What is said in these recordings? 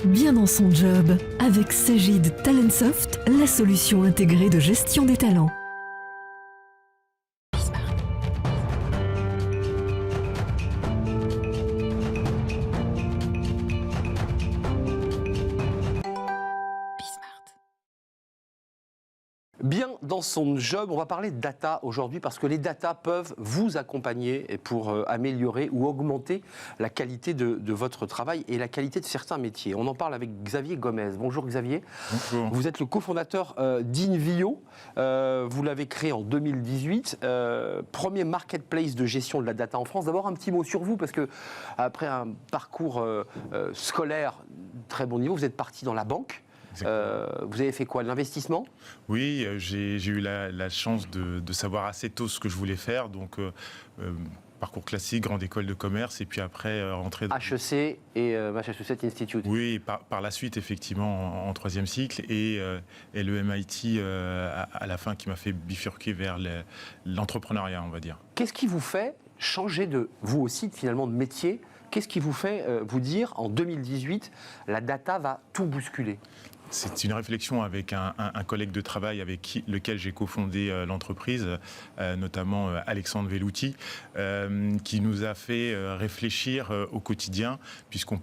Bien dans son job, avec Sagid Talentsoft, la solution intégrée de gestion des talents. Bien dans son job, on va parler de data aujourd'hui parce que les data peuvent vous accompagner pour améliorer ou augmenter la qualité de votre travail et la qualité de certains métiers. On en parle avec Xavier Gomez. Bonjour Xavier. Bonjour. Vous êtes le cofondateur d'Invio. Vous l'avez créé en 2018. Premier marketplace de gestion de la data en France. D'abord un petit mot sur vous parce que après un parcours scolaire très bon niveau, vous êtes parti dans la banque. Vous avez fait quoi, de l'investissement ? Oui, j'ai eu la chance de savoir assez tôt ce que je voulais faire. Donc, parcours classique, grande école de commerce, et puis après rentrer dans... HEC et Massachusetts Institute. Oui, par la suite, effectivement, en troisième cycle, et le MIT à la fin qui m'a fait bifurquer vers l'entrepreneuriat, on va dire. Qu'est-ce qui vous fait changer vous aussi, finalement, de métier ? Qu'est-ce qui vous fait vous dire, en 2018, la data va tout bousculer ? C'est une réflexion avec un collègue de travail avec lequel j'ai cofondé l'entreprise, notamment Alexandre Vellouti, qui nous a fait réfléchir au quotidien, puisqu'on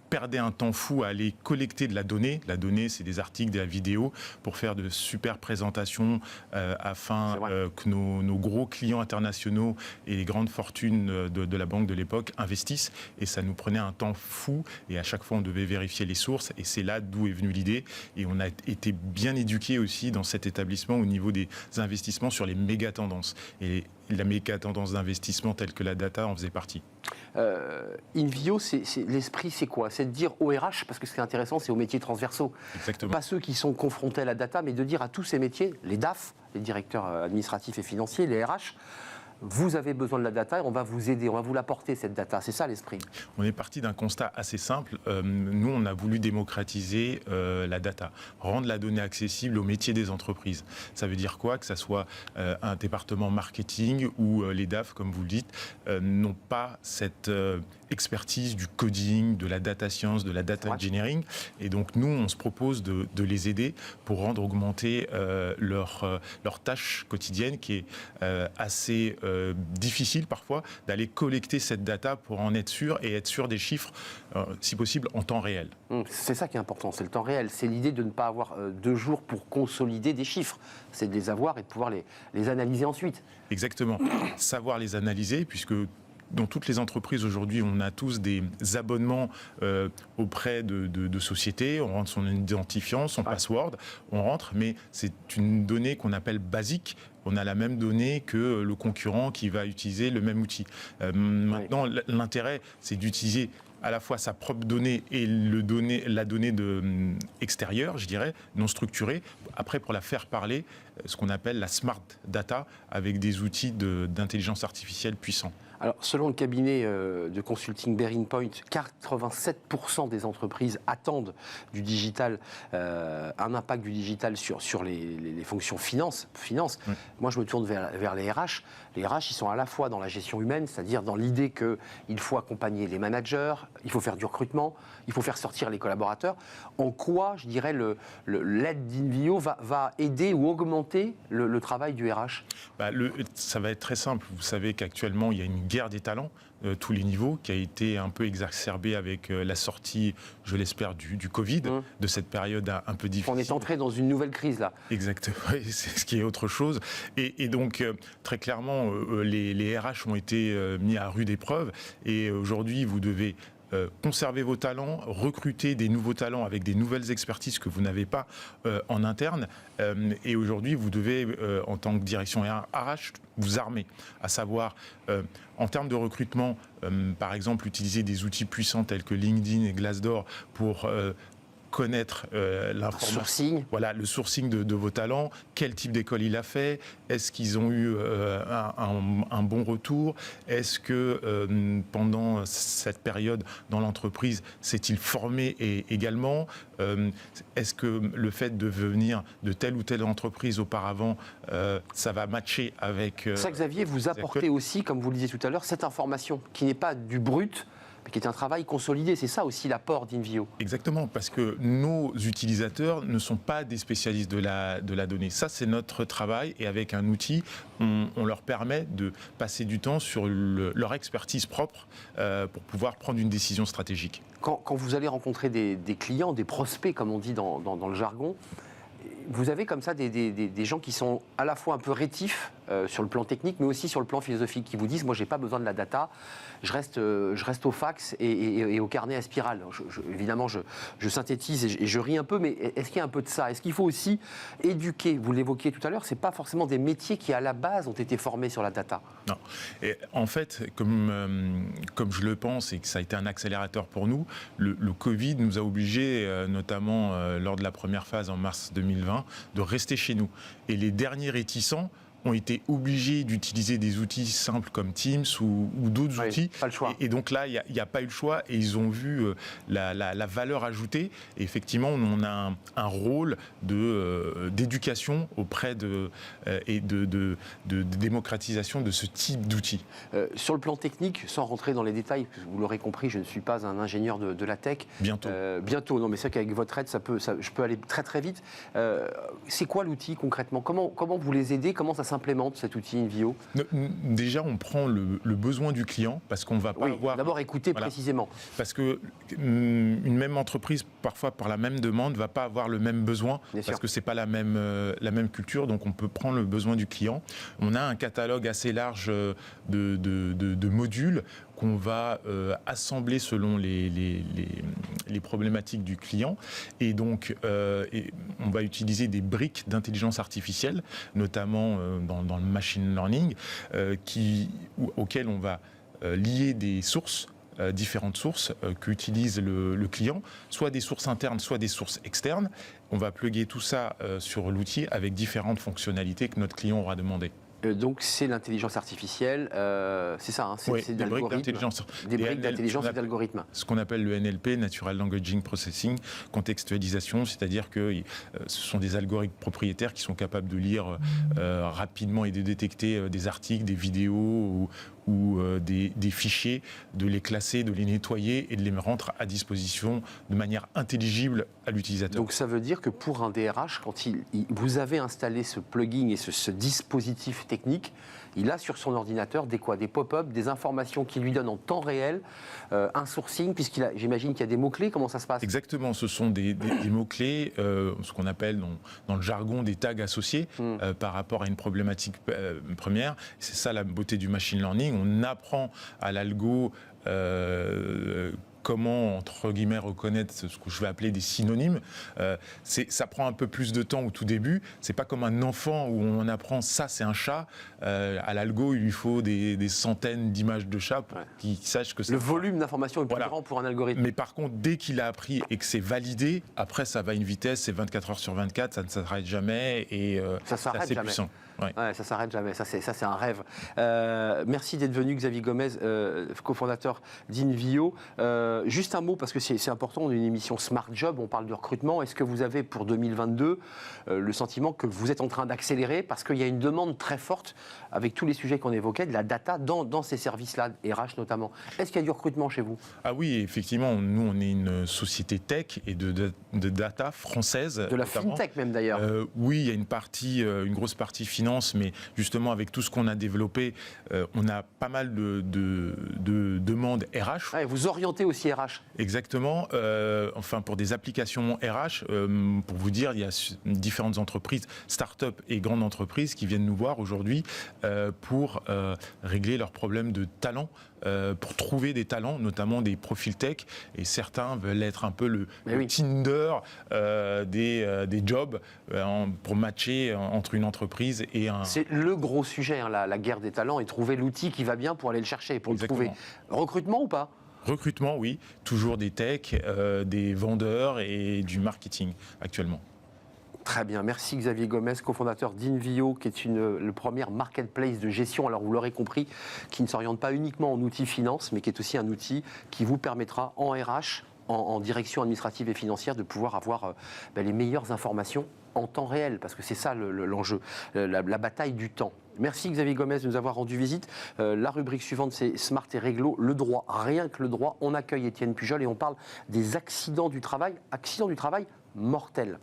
perdait un temps fou à aller collecter de la donnée. La donnée, c'est des articles, de la vidéo, pour faire de super présentations afin que nos gros clients internationaux et les grandes fortunes de la banque de l'époque investissent. Et ça nous prenait un temps fou. Et à chaque fois, on devait vérifier les sources. Et c'est là d'où est venue l'idée. Et on a été bien éduqués aussi dans cet établissement au niveau des investissements sur les méga tendances. Et la méga tendance d'investissement telle que la data en faisait partie. Invio, l'esprit, c'est quoi ? C'est de dire au RH, parce que ce qui est intéressant, c'est aux métiers transversaux. Exactement. Pas ceux qui sont confrontés à la data, mais de dire à tous ces métiers, les DAF, les directeurs administratifs et financiers, les RH, vous avez besoin de la data et on va vous aider, on va vous l'apporter cette data. C'est ça l'esprit. On est parti d'un constat assez simple. Nous, on a voulu démocratiser la data, rendre la donnée accessible aux métiers des entreprises. Ça veut dire quoi ? Que ça soit un département marketing ou les DAF, comme vous le dites, n'ont pas cette expertise du coding, de la data science, de la data engineering. Et donc, nous, on se propose de les aider pour augmenter leur tâche quotidienne qui est assez difficile parfois d'aller collecter cette data pour en être sûr et être sûr des chiffres, si possible, en temps réel. C'est ça qui est important, c'est le temps réel. C'est l'idée de ne pas avoir 2 jours pour consolider des chiffres. C'est de les avoir et de pouvoir les analyser ensuite. Exactement. Savoir les analyser, puisque dans toutes les entreprises aujourd'hui, on a tous des abonnements auprès de sociétés. On rentre son identifiant, son password, on rentre, mais c'est une donnée qu'on appelle basique. On a la même donnée que le concurrent qui va utiliser le même outil. Maintenant, l'intérêt, c'est d'utiliser à la fois sa propre donnée et la donnée extérieure, je dirais, non structurée, après pour la faire parler, ce qu'on appelle la smart data, avec des outils d'intelligence artificielle puissants. Alors, selon le cabinet de consulting Bearing Point, 87% des entreprises attendent du digital, un impact du digital sur les fonctions finance. Oui. Moi, je me tourne vers les RH. Les RH, ils sont à la fois dans la gestion humaine, c'est-à-dire dans l'idée qu'il faut accompagner les managers, il faut faire du recrutement, il faut faire sortir les collaborateurs. En quoi, je dirais, l'aide d'Invio va aider ou augmenter le travail du RH ? Ça va être très simple. Vous savez qu'actuellement, il y a une guerre des talents, tous les niveaux, qui a été un peu exacerbée avec la sortie, je l'espère, du Covid, de cette période un peu difficile. On est entré dans une nouvelle crise, là. Exactement, c'est ce qui est autre chose. Et donc, très clairement, les RH ont été mis à rude épreuve. Et aujourd'hui, vous devez conserver vos talents, recruter des nouveaux talents avec des nouvelles expertises que vous n'avez pas en interne. Et aujourd'hui, vous devez, en tant que direction RH, vous armer, à savoir, en termes de recrutement, par exemple, utiliser des outils puissants tels que LinkedIn et Glassdoor pour connaître l'information, le sourcing de vos talents, quel type d'école il a fait, est-ce qu'ils ont eu un bon retour, est-ce que pendant cette période dans l'entreprise s'est-il formé également, est-ce que le fait de venir de telle ou telle entreprise auparavant, ça va matcher avec... ça, Xavier, vous apportez aussi, comme vous le disiez tout à l'heure, cette information qui n'est pas du brut, mais qui est un travail consolidé. C'est ça aussi l'apport d'Invio. Exactement, parce que nos utilisateurs ne sont pas des spécialistes de la donnée. Ça, c'est notre travail, et avec un outil, on leur permet de passer du temps sur leur expertise propre pour pouvoir prendre une décision stratégique. Quand vous allez rencontrer des clients, des prospects, comme on dit dans le jargon, vous avez comme ça des gens qui sont à la fois un peu rétifs sur le plan technique, mais aussi sur le plan philosophique, qui vous disent, moi, j'ai pas besoin de la data, je reste au fax et au carnet à spirale. Évidemment, je synthétise et je ris un peu, mais est-ce qu'il y a un peu de ça? Est-ce qu'il faut aussi éduquer? Vous l'évoquiez tout à l'heure, c'est pas forcément des métiers qui, à la base, ont été formés sur la data. Non. Et en fait, comme je le pense, et que ça a été un accélérateur pour nous, le Covid nous a obligés, notamment lors de la première phase en mars 2020, de rester chez nous. Et les derniers réticents ont été obligés d'utiliser des outils simples comme Teams ou d'autres outils. Pas le choix. Et donc là, il n'y a pas eu le choix, et ils ont vu la valeur ajoutée. Et effectivement, on a un rôle d'éducation auprès et de démocratisation de ce type d'outils. Sur le plan technique, sans rentrer dans les détails, parce que vous l'aurez compris, je ne suis pas un ingénieur de la tech. Bientôt. Bientôt, non, mais c'est vrai qu'avec votre aide, je peux aller très très vite. C'est quoi l'outil concrètement? Comment vous les aidez? Comment ça s'implémente cet outil Invio? Déjà, on prend le besoin du client, parce qu'on va pas avoir... D'abord écouter précisément. Parce que une même entreprise, parfois par la même demande, va pas avoir le même besoin, parce que c'est pas la même culture. Donc on peut prendre le besoin du client. On a un catalogue assez large de modules qu'on va assembler selon les problématiques du client. Et donc, on va utiliser des briques d'intelligence artificielle, notamment dans le machine learning, auxquelles on va lier des sources, différentes sources qu'utilise le client, soit des sources internes, soit des sources externes. On va plugger tout ça sur l'outil avec différentes fonctionnalités que notre client aura demandées. Donc c'est l'intelligence artificielle, c'est ça, hein, oui, c'est des briques d'intelligence. Des briques d'intelligence et d'algorithmes. Ce qu'on appelle le NLP, Natural Language Processing, contextualisation, c'est-à-dire que ce sont des algorithmes propriétaires qui sont capables de lire rapidement et de détecter des articles, des vidéos ou des fichiers, de les classer, de les nettoyer et de les rendre à disposition de manière intelligible à l'utilisateur. Donc ça veut dire que pour un DRH, quand vous avez installé ce plugin et ce dispositif technique, il a sur son ordinateur des pop-up, des informations qui lui donnent en temps réel, un sourcing, j'imagine qu'il y a des mots-clés, comment ça se passe? Exactement, ce sont des mots-clés, ce qu'on appelle dans le jargon des tags associés par rapport à une problématique première. C'est ça la beauté du machine learning, on apprend à l'algo comment, entre guillemets, reconnaître ce que je vais appeler des synonymes. Ça prend un peu plus de temps au tout début. C'est pas comme un enfant où on apprend ça, c'est un chat. À l'algo, il lui faut des centaines d'images de chats pour qu'il sache que c'est... Le volume d'information est plus grand pour un algorithme. Mais par contre, dès qu'il a appris et que c'est validé, après, ça va à une vitesse, c'est 24 heures sur 24, ça ne s'arrête jamais et c'est assez puissant. Ouais, ça s'arrête jamais, ça c'est un rêve. Merci d'être venu, Xavier Gomez, cofondateur d'Invio. Juste un mot, parce que c'est important, on est une émission Smart Job, on parle de recrutement. Est-ce que vous avez pour 2022 le sentiment que vous êtes en train d'accélérer, parce qu'il y a une demande très forte, avec tous les sujets qu'on évoquait, de la data dans ces services-là, RH notamment. Est-ce qu'il y a du recrutement chez vous? Ah oui, effectivement, nous on est une société tech et de data française. De la notamment. fintech même d'ailleurs. Oui, il y a une grosse partie finance, mais justement avec tout ce qu'on a développé, on a pas mal de demandes RH. Ouais, vous orientez aussi RH. Exactement. Enfin, pour des applications RH, pour vous dire, il y a différentes entreprises, start-up et grandes entreprises qui viennent nous voir aujourd'hui pour régler leurs problèmes de talent, pour trouver des talents, notamment des profils tech. Et certains veulent être un peu le Tinder des jobs pour matcher entre une entreprise et un... C'est le gros sujet, hein, la guerre des talents, et trouver l'outil qui va bien pour aller le chercher, pour le trouver. Recrutement ou pas? Recrutement, oui. Toujours des techs, des vendeurs et du marketing actuellement. Très bien, merci Xavier Gomez, cofondateur d'Invio, qui est le premier marketplace de gestion, alors vous l'aurez compris, qui ne s'oriente pas uniquement en outils finance, mais qui est aussi un outil qui vous permettra en RH en direction administrative et financière de pouvoir avoir les meilleures informations en temps réel, parce que c'est ça l'enjeu, la bataille du temps. Merci Xavier Gomez de nous avoir rendu visite. La rubrique suivante, c'est Smart et Réglo, le droit, rien que le droit. On accueille Étienne Pujol et on parle des accidents du travail mortels.